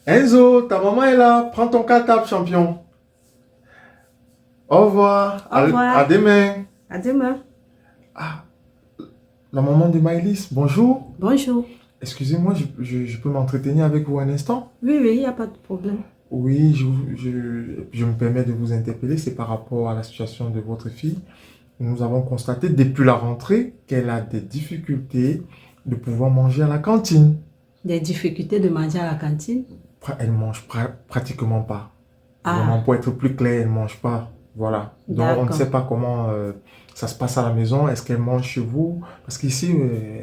Enzo, ta maman est là. Prends ton cartable, champion. Au revoir. Au À revoir. demain. À demain. Ah, la maman de Maëlys, bonjour. Bonjour. Excusez-moi, je peux m'entretenir avec vous un instant? Oui, oui, il n'y a pas de problème. Oui, je me permets de vous interpeller. C'est par rapport à la situation de votre fille. Nous avons constaté depuis la rentrée qu'elle a des difficultés de pouvoir manger à la cantine. Des difficultés de manger à la cantine? Elle mange pratiquement pas. Vraiment, Ah, pour être plus clair, elle ne mange pas. Voilà. Donc, on ne d'accord. sait pas comment ça se passe à la maison. Est-ce qu'elle mange chez vous? Parce qu'ici,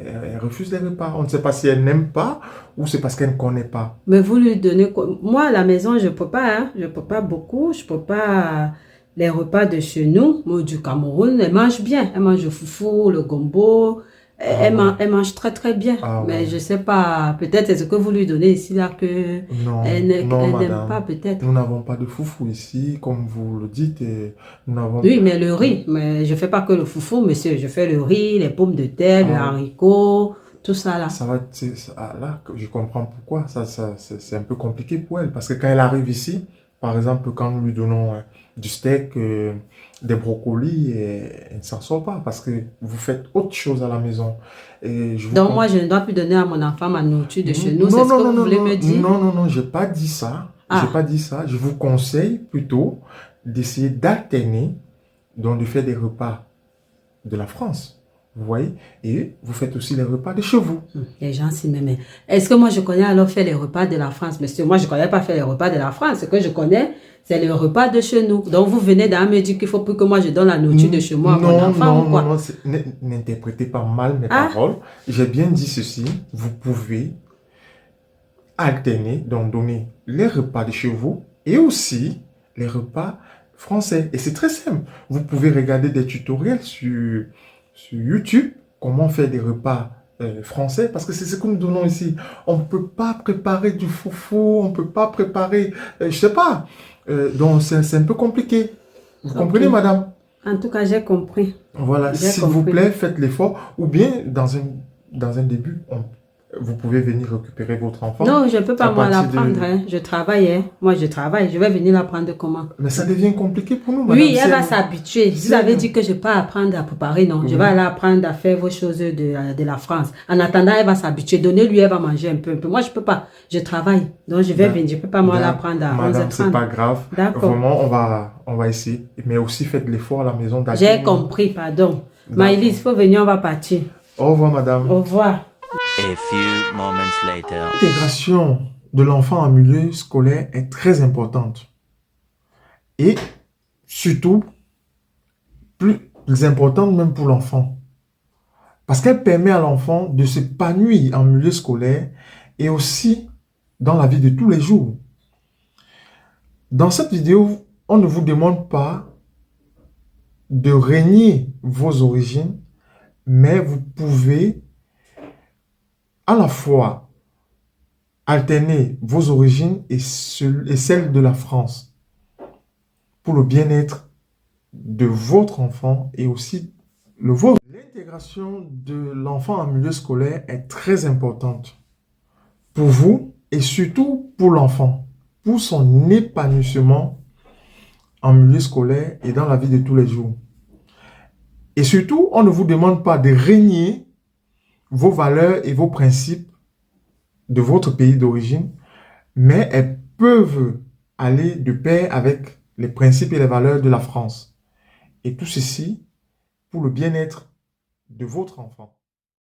elle refuse les repas. On ne sait pas si elle n'aime pas ou c'est parce qu'elle ne connaît pas. Mais vous lui donnez quoi? Moi, à la maison, je ne peux pas, hein. Je ne peux pas beaucoup. Je ne peux pas les repas de chez nous, moi, du Cameroun. Elle mange bien. Elle mange le foufou, le gombo. Ah ouais. Elle mange très, très bien. Ah Mais ouais. je ne sais pas, peut-être c'est ce que vous lui donnez ici, là, que Non, non, elle n'aime pas, madame. peut-être. Nous n'avons pas de foufou ici, comme vous le dites. Et nous n'avons... Oui, mais le riz, mais je fais pas que le foufou, monsieur. Je fais le riz, les pommes de terre, le Ah, haricot, tout ça là. ça va, là, que je comprends pourquoi. C'est un peu compliqué pour elle. Parce que quand elle arrive ici, par exemple, quand nous lui donnons du steak, des brocolis, elle ne s'en sort pas. Parce que vous faites autre chose à la maison. Et je vous Donc moi, comprends. je ne dois plus donner à mon enfant ma nourriture de chez nous. C'est Non, ce non, que non, vous non, voulez non, me dire? non, non, non, j'ai pas dit ça. J'ai pas Ah, dit ça. Je vous conseille plutôt d'essayer d'alterner, donc de faire des repas de la France. Vous voyez? Et vous faites aussi les repas de chez vous. les gens s'y m'aiment. Est-ce que moi, je connais alors faire les repas de la France, monsieur? Moi, je ne connais pas faire les repas de la France. Ce que je connais, c'est les repas de chez nous. Donc, vous venez d'à me dire qu'il faut plus que moi, je donne la nourriture de chez moi à mon Non, enfant ou non, non, quoi? non, n'interprétez pas mal mes Ah, paroles. J'ai bien dit ceci. Vous pouvez alterner, donc donner les repas de chez vous et aussi les repas français. Et c'est très simple. Vous pouvez regarder des tutoriels sur YouTube, comment faire des repas français, parce que c'est ce que nous donnons ici. On ne peut pas préparer du foufou, on ne peut pas préparer, je sais pas. Donc c'est un peu compliqué. Vous ok. comprenez, madame? En tout cas, j'ai compris. Voilà, J'ai s'il vous compris. plaît, faites l'effort. Ou bien, dans un début, vous pouvez venir récupérer votre enfant Non, je ne peux à pas moi la partir de... prendre, hein. Je travaille, hein. Moi, je travaille. Je vais venir la prendre comment? Mais ça devient compliqué pour nous, madame. Oui, elle va s'habituer. Vous Si avez elle- dit que je ne peux pas apprendre à préparer, non. Je vais Oui, aller apprendre à faire vos choses de la France. En attendant, elle va s'habituer. Donnez-lui, elle va manger un peu, un peu. Moi, je ne peux pas. Je travaille. Donc, je vais d'ac- venir. Je ne peux pas moi la prendre à madame, c'est 11h30. pas grave. D'accord. Vraiment, on va essayer. Mais aussi, faites l'effort à la maison J'ai d'alterner. compris, pardon. Maïlis, il D'accord. faut venir, on va partir. Au revoir, Au madame. revoir. A few moments later. L'intégration de l'enfant en milieu scolaire est très importante. Et surtout, plus importante même pour l'enfant. Parce qu'elle permet à l'enfant de s'épanouir en milieu scolaire et aussi dans la vie de tous les jours. Dans cette vidéo, on ne vous demande pas de renier vos origines, mais vous pouvez à la fois alterner vos origines et celles de la France pour le bien-être de votre enfant et aussi le vôtre. L'intégration de l'enfant en milieu scolaire est très importante pour vous et surtout pour l'enfant, pour son épanouissement en milieu scolaire et dans la vie de tous les jours. Et surtout, on ne vous demande pas de régner vos valeurs et vos principes de votre pays d'origine, mais elles peuvent aller de pair avec les principes et les valeurs de la France. Et tout ceci pour le bien-être de votre enfant.